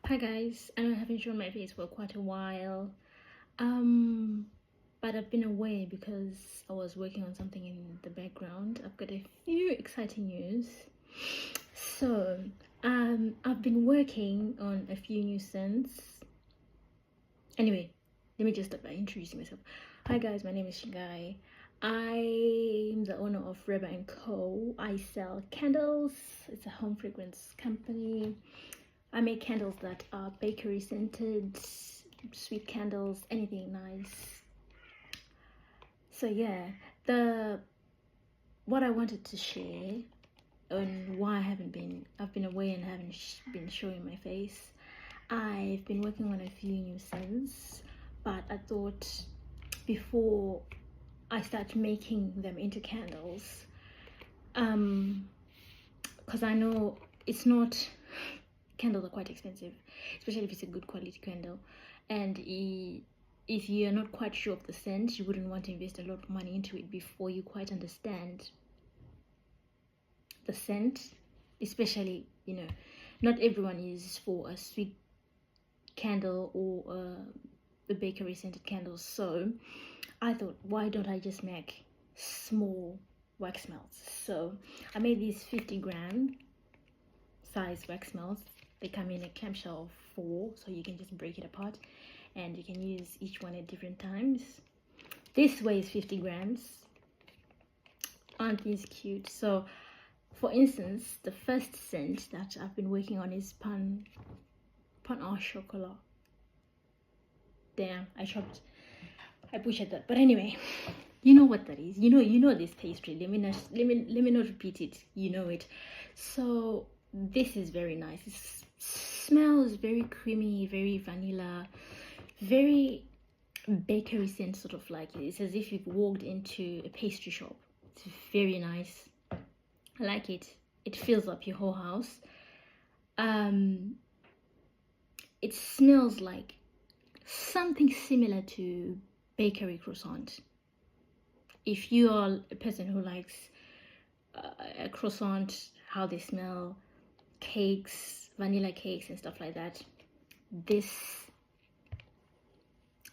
Hi guys, I know I haven't shown my face for quite a while, but I've been away because I was working on something in the background. I've got a few exciting news. So, I've been working on a few new scents. Anyway, let me just start by introducing myself. Hi guys, my name is Shingai. I'm the owner of Reba & Co. I sell candles. It's a home fragrance company. I make candles that are bakery scented, sweet candles, anything nice. So yeah, what I wanted to share and why I've been away and haven't been showing my face. I've been working on a few new scents, but I thought before I start making them into candles, because I know it's not, candles are quite expensive, especially if it's a good quality candle, and if you're not quite sure of the scent, you wouldn't want to invest a lot of money into it before you quite understand the scent. Especially, not everyone is for a sweet candle or a bakery scented candle. So I thought, why don't I just make small wax melts? So I made these 50-gram size wax melts. They come in a clamshell of 4, so you can just break it apart and you can use each one at different times. This weighs 50 grams. Aren't these cute? So for instance, the first scent that I've been working on is pan au chocolat. Damn, I butchered that, but anyway, you know what that is. You know this pastry. Let me not repeat it. You know it. So this is very nice. It smells very creamy, very vanilla, very bakery scent, sort of like it's as if you've walked into a pastry shop. It's very nice. I like it. It fills up your whole house. It smells like something similar to bakery croissant. If you are a person who likes a croissant, how they smell, cakes, vanilla cakes and stuff like that, this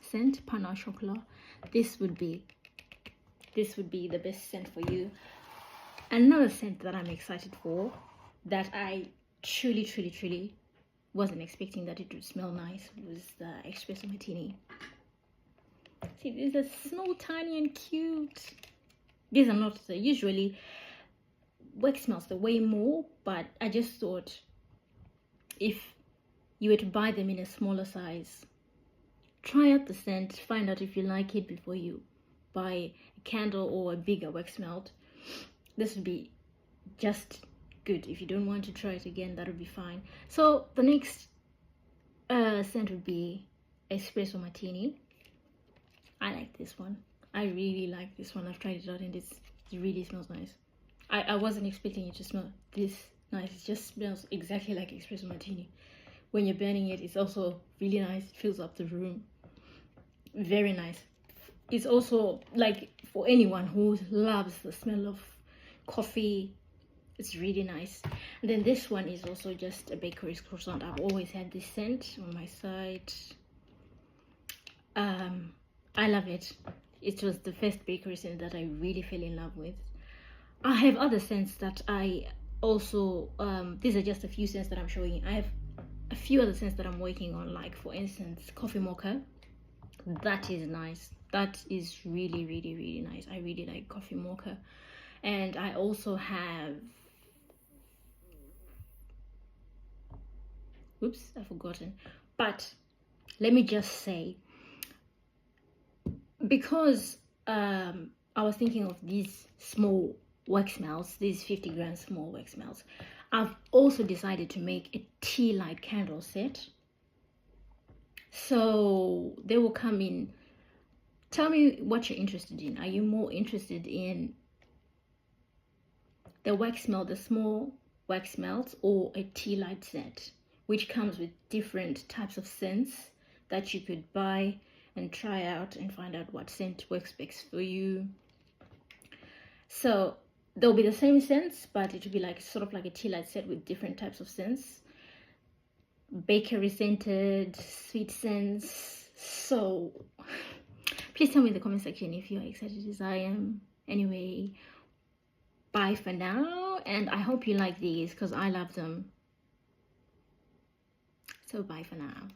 scent, pan au chocolat, this would be the best scent for you. Another scent that I'm excited for, that I truly wasn't expecting that it would smell nice, was the espresso martini. See, these are small, tiny and cute. These are not usually wax smells, the way more, but I just thought if you were to buy them in a smaller size, try out the scent, find out if you like it before you buy a candle or a bigger wax melt. This would be just good. If you don't want to try it again, that would be fine. So the next scent would be espresso martini. I like this one. I really like this one. I've tried it out and it really smells nice. I wasn't expecting it to smell this nice. It just smells exactly like espresso martini. When you're burning it, it's also really nice. It fills up the room. Very nice. It's also like for anyone who loves the smell of coffee, it's really nice. And then this one is also just a bakery croissant. I've always had this scent on my side. I love it. It was the first bakery scent that I really fell in love with. I have other scents that I also these are just a few scents that I'm showing you. I have a few other scents that I'm working on, like for instance coffee mocha. That is nice. That is really nice. I really like coffee mocha. And I also have, oops, I've forgotten, but let me just say, because I was thinking of these small wax melts, these 50-gram small wax melts, I've also decided to make a tea light candle set. So they will come in. Tell me what you're interested in. Are you more interested in the wax melt, the small wax melts, or a tea light set, which comes with different types of scents that you could buy and try out and find out what scent works best for you? So they'll be the same scents, but it will be like sort of like a tea light set with different types of scents. bakery scented sweet scents. So please tell me in the comment section if you're excited as I am. Anyway, bye for now, and I hope you like these because I love them. So bye for now.